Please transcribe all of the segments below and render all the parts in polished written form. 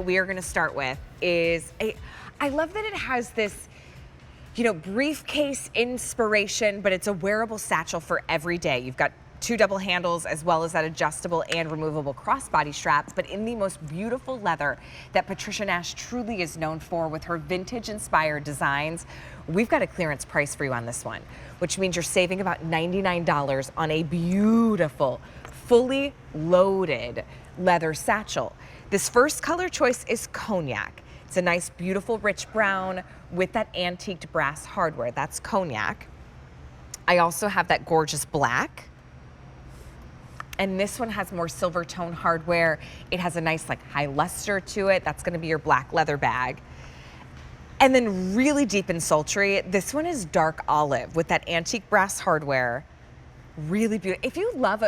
that we are gonna start with is I love that it has this, you know, briefcase inspiration, but it's a wearable satchel for every day. You've got 2 double handles as well as that adjustable and removable crossbody straps, but in the most beautiful leather that Patricia Nash truly is known for with her vintage inspired designs. We've got a clearance price for you on this one, which means you're saving about $99 on a beautiful, fully loaded leather satchel. This first color choice is cognac. It's a nice, beautiful, rich brown with that antiqued brass hardware. That's cognac. I also have that gorgeous black. And this one has more silver tone hardware. It has a nice like high luster to it. That's gonna be your black leather bag. And then really deep and sultry, this one is dark olive with that antique brass hardware. Really beautiful. If you love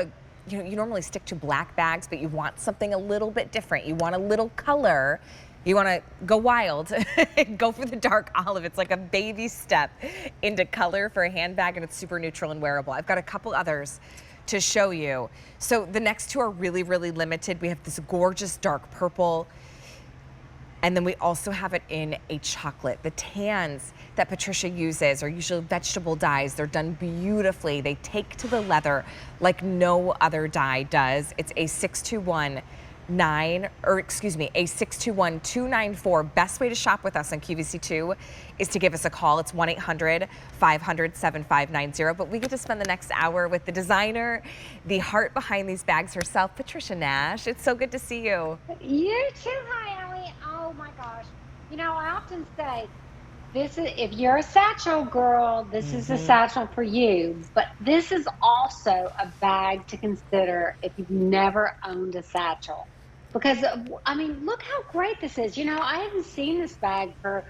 you normally stick to black bags, but you want something a little bit different. You want a little color. You want to go wild, go for the dark olive. It's like a baby step into color for a handbag, and it's super neutral and wearable. I've got a couple others to show you. So the next two are really, really limited. We have this gorgeous dark purple, and then we also have it in a chocolate. The tans that Patricia uses are usually vegetable dyes. They're done beautifully. They take to the leather like no other dye does. It's a 621-294. Best way to shop with us on QVC2 is to give us a call. It's 1-800-500-7590. But we get to spend the next hour with the designer, the heart behind these bags herself, Patricia Nash. It's so good to see you. You too. Hi, Allie. Oh my gosh. You know, I often say, if you're a satchel girl, this is a satchel for you. But this is also a bag to consider if you've never owned a satchel. Because, I mean, look how great this is. You know, I haven't seen this bag for,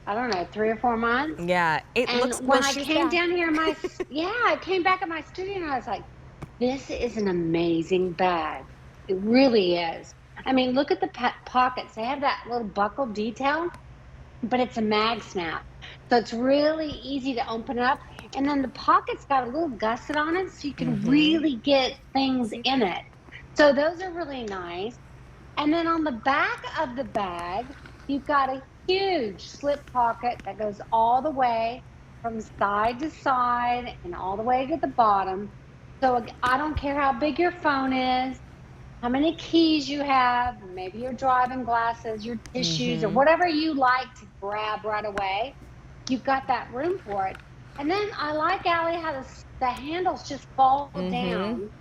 I don't know, 3 or 4 months. Yeah, it looks when I came down here, I came back in my studio and I was like, this is an amazing bag. It really is. I mean, look at the pockets. They have that little buckle detail, but it's a mag snap. So it's really easy to open up. And then the pocket's got a little gusset on it, so you can really get things in it. So those are really nice. And then on the back of the bag, you've got a huge slip pocket that goes all the way from side to side and all the way to the bottom. So I don't care how big your phone is, how many keys you have, maybe your driving glasses, your tissues, or whatever you like to grab right away, you've got that room for it. And then I like, Allie, how the handles just fall down.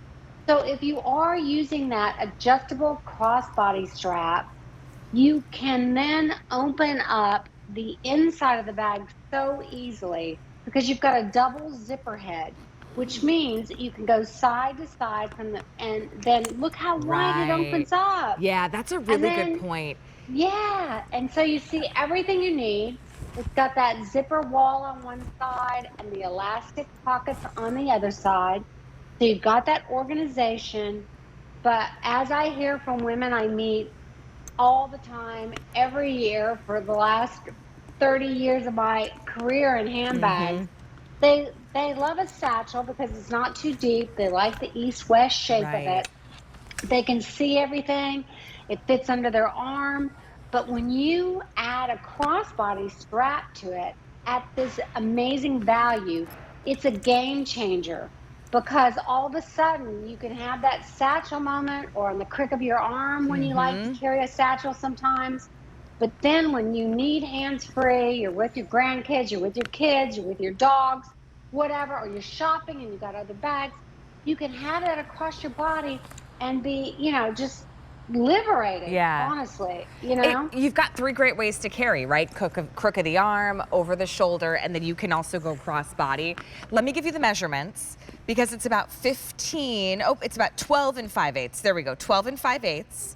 So if you are using that adjustable crossbody strap, you can then open up the inside of the bag so easily because you've got a double zipper head, which means you can go side to side and then look how wide it opens up. Yeah, that's a really good point. Yeah, and so you see everything you need. It's got that zipper wall on one side and the elastic pockets on the other side. So you've got that organization. But as I hear from women I meet all the time, every year for the last 30 years of my career in handbags, they love a satchel because it's not too deep. They like the east-west shape of it. They can see everything. It fits under their arm. But when you add a crossbody strap to it at this amazing value, it's a game changer because all of a sudden you can have that satchel moment or on the crick of your arm when you like to carry a satchel sometimes. But then when you need hands-free, you're with your grandkids, you're with your kids, you're with your dogs, whatever, or you're shopping and you got other bags, you can have that across your body and be, you know, just liberating, honestly, you know? You've got 3 great ways to carry, right? Crook of the arm, over the shoulder, and then you can also go cross-body. Let me give you the measurements because it's about 12 and 5/8. There we go, 12 and 5/8.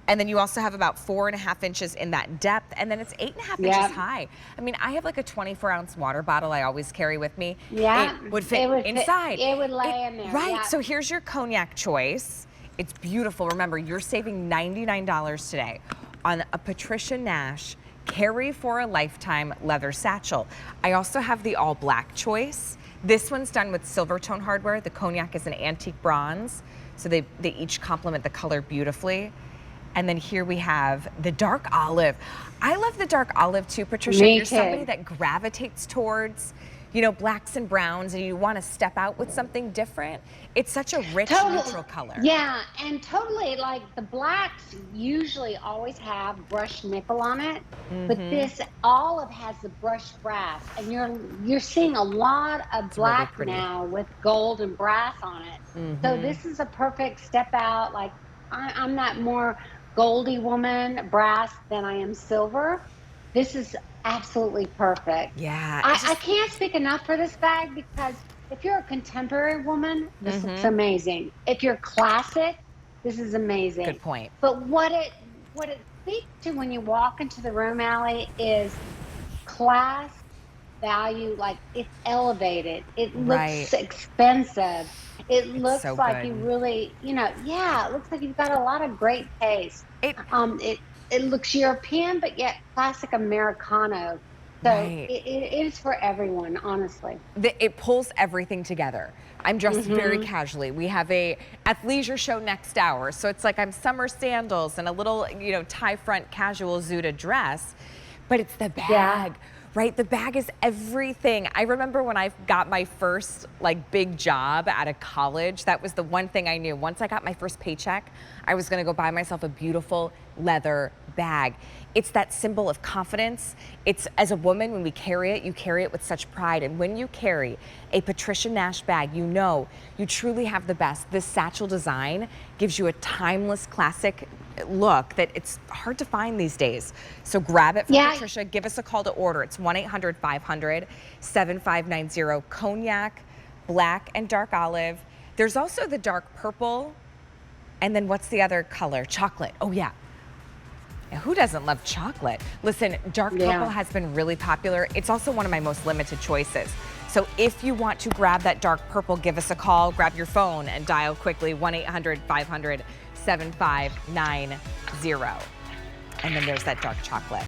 And then you also have about 4.5 inches in that depth, and then it's 8.5 inches high. I mean, I have like a 24-ounce water bottle I always carry with me. Yeah. It would fit inside. It would lay in there. Right, so here's your cognac choice. It's beautiful. Remember, you're saving $99 today on a Patricia Nash carry for a lifetime leather satchel. I also have the all black choice. This one's done with silver tone hardware. The cognac is an antique bronze, so they each complement the color beautifully. And then here we have the dark olive. I love the dark olive too, Patricia. Me You're somebody too. that gravitates towards, you know, blacks and browns, and you want to step out with something different. It's such a rich, neutral color. Yeah, and totally, like the blacks usually always have brushed nickel on it, but this olive has the brushed brass, and you're seeing a lot of It's really black pretty. now with gold and brass on it. So this is a perfect step out. Like I'm not more goldy woman brass than I am silver. This is absolutely perfect. Yeah, I can't speak enough for this bag because if you're a contemporary woman, this looks amazing. If you're classic, this is amazing. good point. But what it speaks to when you walk into the room, Allie, is class, value. Like it's elevated. It Right. looks expensive. It looks so like good. you really, yeah, it looks like you've got a lot of great taste. It It looks European, but yet classic Americano. So right. it is for everyone, honestly. It pulls everything together. I'm dressed very casually. We have a athleisure show next hour, so it's like I'm summer sandals and a little, you know, tie front casual Zuda dress, but it's the bag, right? The bag is everything. I remember when I got my first like big job out of college, that was the one thing I knew. Once I got my first paycheck, I was gonna go buy myself a beautiful leather bag. It's that symbol of confidence. It's, as a woman, when we carry it, you carry it with such pride. And when you carry a Patricia Nash bag, you know you truly have the best. This satchel design gives you a timeless classic look that it's hard to find these days. So grab it from Patricia, give us a call to order. It's 1-800-500-7590, cognac, black, and dark olive. There's also the dark purple, and then what's the other color? Chocolate. Oh yeah. Who doesn't love chocolate? Listen, dark purple has been really popular. It's also one of my most limited choices. So if you want to grab that dark purple, give us a call, grab your phone and dial quickly 1-800-500-7590. And then there's that dark chocolate.